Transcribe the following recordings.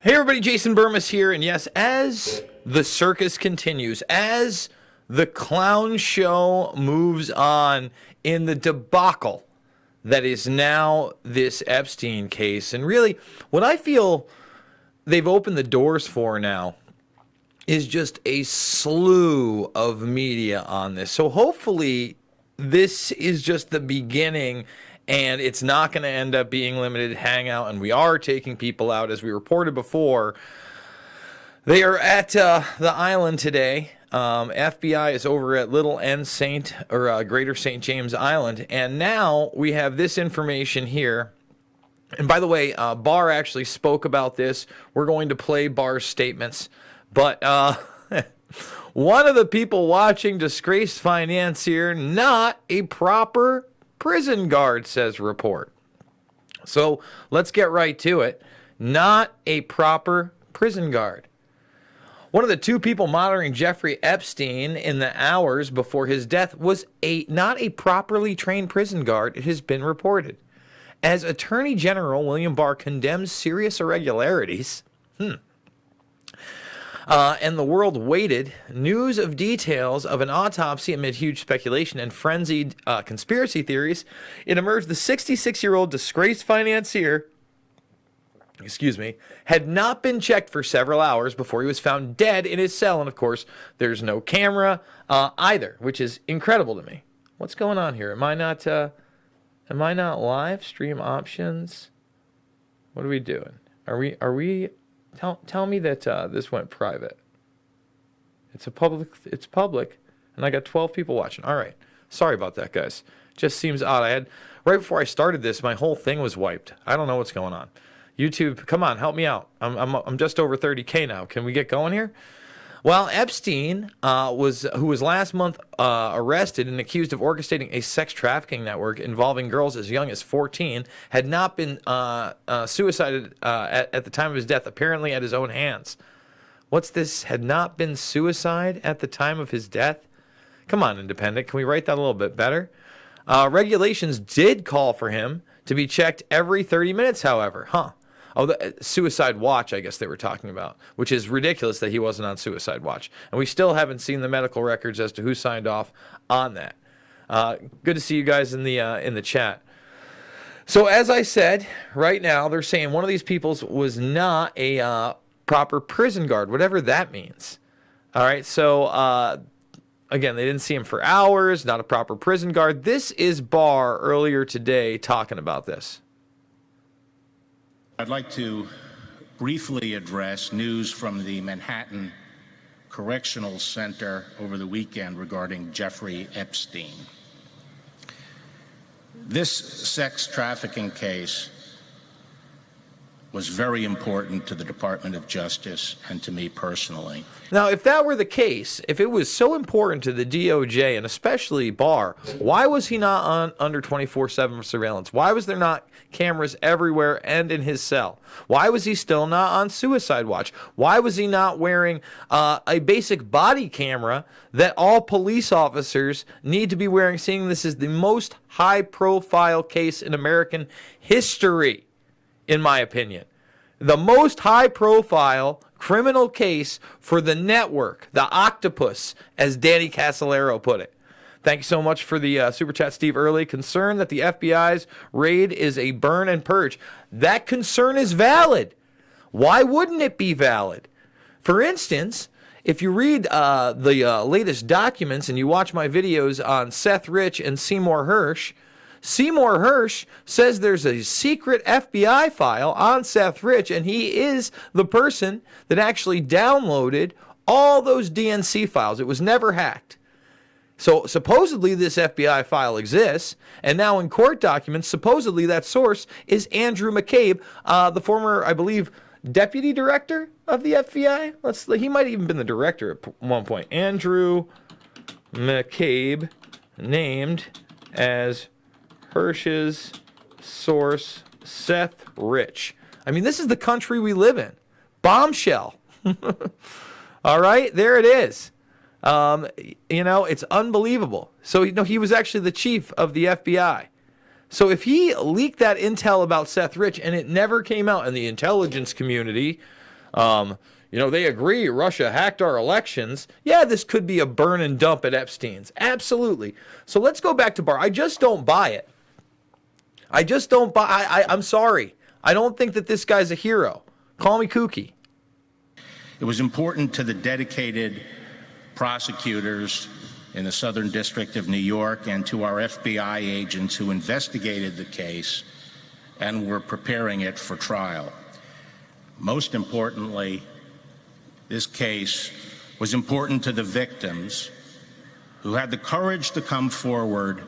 Hey everybody, Jason Burmis here, and yes, as the circus continues, as the clown show moves on in the debacle that is now this Epstein case, and really what I feel they've opened the doors for now is just a slew of media on this. So hopefully this is just the beginning and it's not going to end up being limited hangout, and we are taking people out, as we reported before. They are at the island today. FBI is over at Little N Saint, or Greater St. James Island, and now we have this information here. And by the way, Barr actually spoke about this. We're going to play Barr's statements, but one of the people watching disgraced financier, not a proper prison guard, says report. So let's get right to it. Not a proper prison guard. One of the two people monitoring Jeffrey Epstein in the hours before his death was not a properly trained prison guard, it has been reported. As Attorney General William Barr condemns serious irregularities, and the world waited, news of details of an autopsy amid huge speculation and frenzied conspiracy theories, it emerged the 66-year-old disgraced financier, had not been checked for several hours before he was found dead in his cell. And of course, there's no camera either, which is incredible to me. What's going on here? Am I not live? Stream options? What are we doing? Are we? Tell me that this went private. It's public, and I got 12 people watching. All right. Sorry about that, guys. Just seems odd. Right before I started this, my whole thing was wiped. I don't know what's going on. YouTube, come on, help me out. I'm just over 30K now. Can we get going here? Well, Epstein who was last month arrested and accused of orchestrating a sex trafficking network involving girls as young as 14, had not been suicided at the time of his death, apparently at his own hands. What's this? Had not been suicide at the time of his death? Come on, Independent. Can we write that a little bit better? Regulations did call for him to be checked every 30 minutes, however. Oh, the suicide watch, I guess they were talking about, which is ridiculous that he wasn't on suicide watch. And we still haven't seen the medical records as to who signed off on that. Good to see you guys in the chat. So as I said, right now they're saying one of these people was not a proper prison guard, whatever that means. All right, so again, they didn't see him for hours, not a proper prison guard. This is Barr earlier today talking about this. I'd like to briefly address news from the Manhattan Correctional Center over the weekend regarding Jeffrey Epstein. This sex trafficking case was very important to the Department of Justice and to me personally. Now, if that were the case, if it was so important to the DOJ and especially Barr, why was he not under 24/7 surveillance? Why was there not cameras everywhere and in his cell? Why was he still not on suicide watch? Why was he not wearing a basic body camera that all police officers need to be wearing, seeing this is the most high-profile case in American history, in my opinion? The most high-profile criminal case for the network, the octopus, as Danny Casolaro put it. Thank you so much for the Super Chat, Steve Early. Concern that the FBI's raid is a burn and purge. That concern is valid. Why wouldn't it be valid? For instance, if you read the latest documents and you watch my videos on Seth Rich and Seymour Hersh says there's a secret FBI file on Seth Rich, and he is the person that actually downloaded all those DNC files. It was never hacked. So supposedly this FBI file exists, and now in court documents, supposedly that source is Andrew McCabe, the former, I believe, deputy director of the FBI. He might have even been the director at one point. Andrew McCabe, named as Hersh's source, Seth Rich. I mean, this is the country we live in. Bombshell. All right, there it is. It's unbelievable. So, he was actually the chief of the FBI. So if he leaked that intel about Seth Rich and it never came out, and the intelligence community They agree Russia hacked our elections. Yeah, this could be a burn and dump at Epstein's. Absolutely. So let's go back to Barr. I just don't buy it. I'm sorry. I don't think that this guy's a hero. Call me kooky. It was important to the dedicated prosecutors in the Southern District of New York and to our FBI agents who investigated the case and were preparing it for trial. Most importantly, this case was important to the victims who had the courage to come forward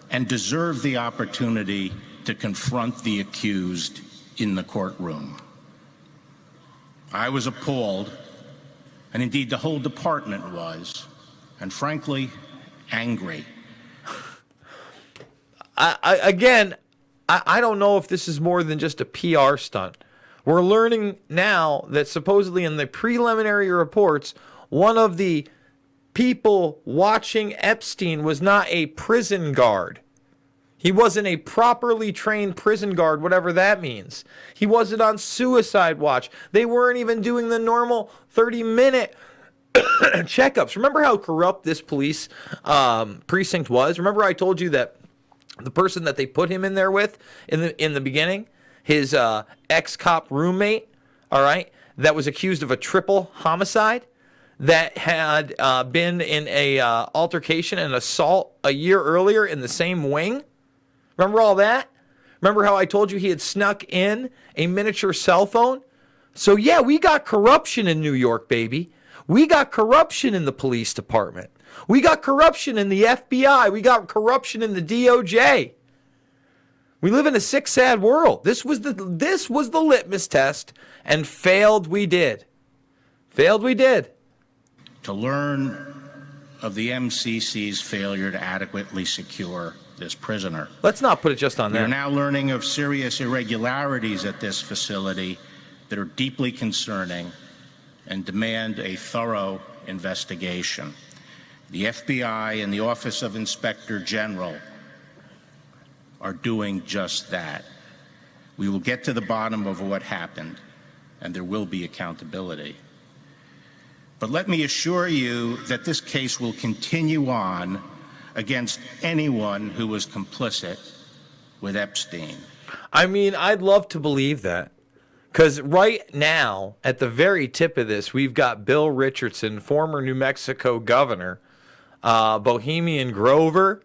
and deserve the opportunity to confront the accused in the courtroom. I was appalled, and indeed the whole department was, and frankly, angry. I don't know if this is more than just a PR stunt. We're learning now that supposedly in the preliminary reports, one of the people watching Epstein was not a prison guard. He wasn't a properly trained prison guard, whatever that means. He wasn't on suicide watch. They weren't even doing the normal 30-minute checkups. Remember how corrupt this police precinct was? Remember I told you that the person that they put him in there with in the beginning, his ex-cop roommate, all right, that was accused of a triple homicide, that had been in a altercation and assault a year earlier in the same wing? Remember all that? Remember how I told you he had snuck in a miniature cell phone? So yeah, we got corruption in New York, baby. We got corruption in the police department. We got corruption in the FBI. We got corruption in the DOJ. We live in a sick, sad world. This was the litmus test, and failed we did. Failed we did. To learn of the MCC's failure to adequately secure this prisoner. Let's not put it just on We're them. now learning of serious irregularities at this facility that are deeply concerning and demand a thorough investigation. The FBI and the Office of Inspector General are doing just that. We will get to the bottom of what happened, and there will be accountability. But let me assure you that this case will continue on against anyone who was complicit with Epstein. I mean, I'd love to believe that. Because right now, at the very tip of this, we've got Bill Richardson, former New Mexico governor, Bohemian Grover,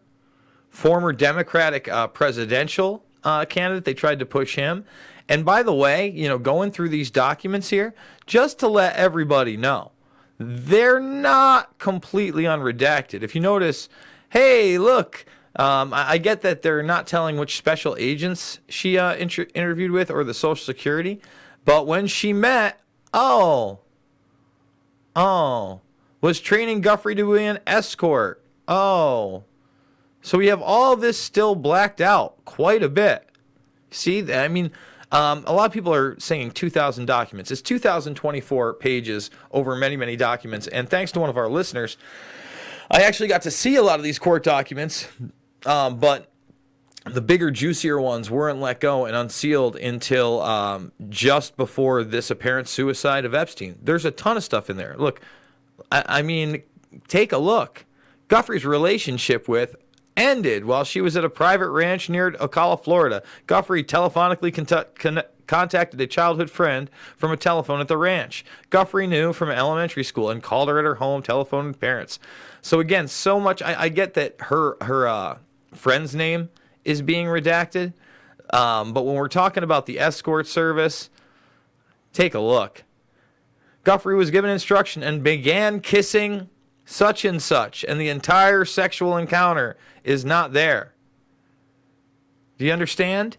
former Democratic presidential candidate. They tried to push him. And by the way, going through these documents here, just to let everybody know, they're not completely unredacted. If you notice, hey, look, I get that they're not telling which special agents she interviewed with or the Social Security, but when she met, was training Guffrey to be an escort. So we have all this still blacked out quite a bit. See, I mean, a lot of people are saying 2,000 documents. It's 2,024 pages over many, many documents. And thanks to one of our listeners, I actually got to see a lot of these court documents, but the bigger, juicier ones weren't let go and unsealed until just before this apparent suicide of Epstein. There's a ton of stuff in there. Look, I mean, take a look. Guffrey's relationship with ended while she was at a private ranch near Ocala, Florida. Guffrey telephonically contacted a childhood friend from a telephone at the ranch. Guffrey knew from elementary school and called her at her home, telephoned parents. So again, so much. I get that her friend's name is being redacted, but when we're talking about the escort service, take a look. Guffrey was given instruction and began kissing such and such, and the entire sexual encounter is not there. Do you understand?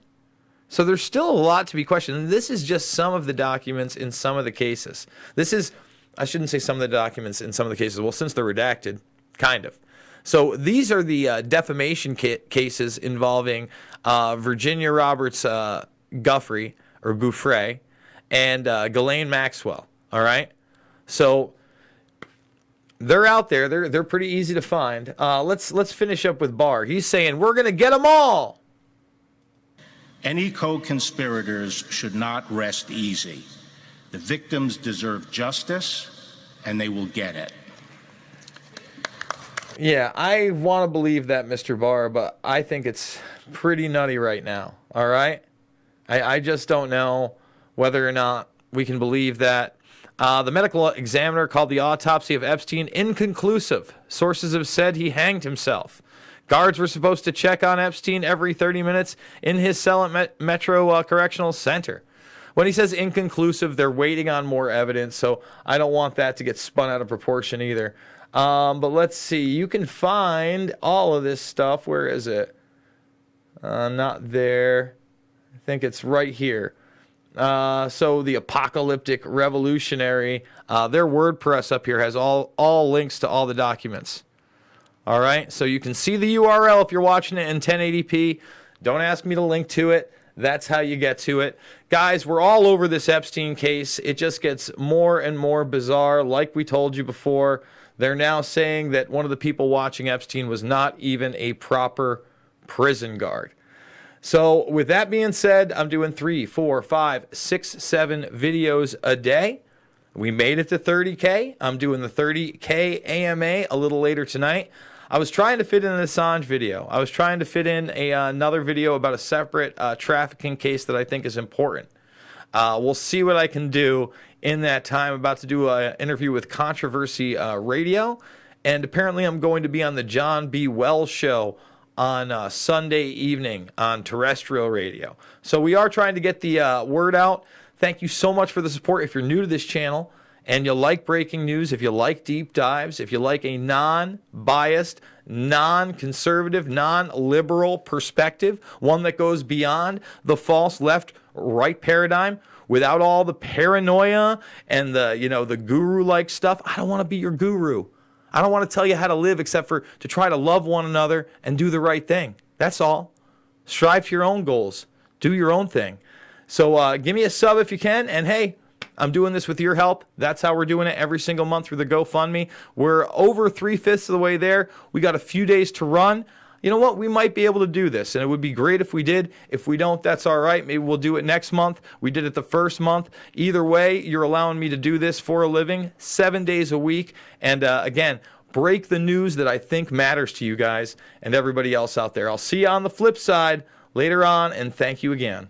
So there's still a lot to be questioned. And this is just some of the documents in some of the cases. I shouldn't say some of the documents in some of the cases. Well, since they're redacted, kind of. So these are the defamation cases involving Virginia Roberts Gouffre, and Ghislaine Maxwell. All right? So they're out there. They're pretty easy to find. Let's finish up with Barr. He's saying, we're going to get them all. Any co-conspirators should not rest easy. The victims deserve justice, and they will get it. Yeah, I want to believe that, Mr. Barr, but I think it's pretty nutty right now, all right? I just don't know whether or not we can believe that. The medical examiner called the autopsy of Epstein inconclusive. Sources have said he hanged himself. Guards were supposed to check on Epstein every 30 minutes in his cell at Metro Correctional Center. When he says inconclusive, they're waiting on more evidence, so I don't want that to get spun out of proportion either. But let's see. You can find all of this stuff. Where is it? Not there. I think it's right here. So the Apocalyptic Revolutionary, their WordPress up here has all links to all the documents. All right, so you can see the URL if you're watching it in 1080p. Don't ask me to link to it. That's how you get to it. Guys, we're all over this Epstein case. It just gets more and more bizarre. Like we told you before, they're now saying that one of the people watching Epstein was not even a proper prison guard. So with that being said, I'm doing 3, 4, 5, 6, 7 videos a day. We made it to 30K. I'm doing the 30K AMA a little later tonight. I was trying to fit in an Assange video. I was trying to fit in another video about a separate trafficking case that I think is important. We'll see what I can do in that time. I'm about to do an interview with Controversy Radio, and apparently I'm going to be on the John B. Wells show on Sunday evening on terrestrial radio. So we are trying to get the word out. Thank you so much for the support. If you're new to this channel and you like breaking news, if you like deep dives, if you like a non-biased, non-conservative, non-liberal perspective, one that goes beyond the false left-right paradigm, without all the paranoia and the guru-like stuff, I don't want to be your guru. I don't want to tell you how to live except for to try to love one another and do the right thing. That's all. Strive for your own goals. Do your own thing. So give me a sub if you can. And hey, I'm doing this with your help. That's how we're doing it every single month through the GoFundMe. We're over 3/5 of the way there. We got a few days to run. You know what? We might be able to do this, and it would be great if we did. If we don't, that's all right. Maybe we'll do it next month. We did it the first month. Either way, you're allowing me to do this for a living, 7 days a week. And again, break the news that I think matters to you guys and everybody else out there. I'll see you on the flip side later on, and thank you again.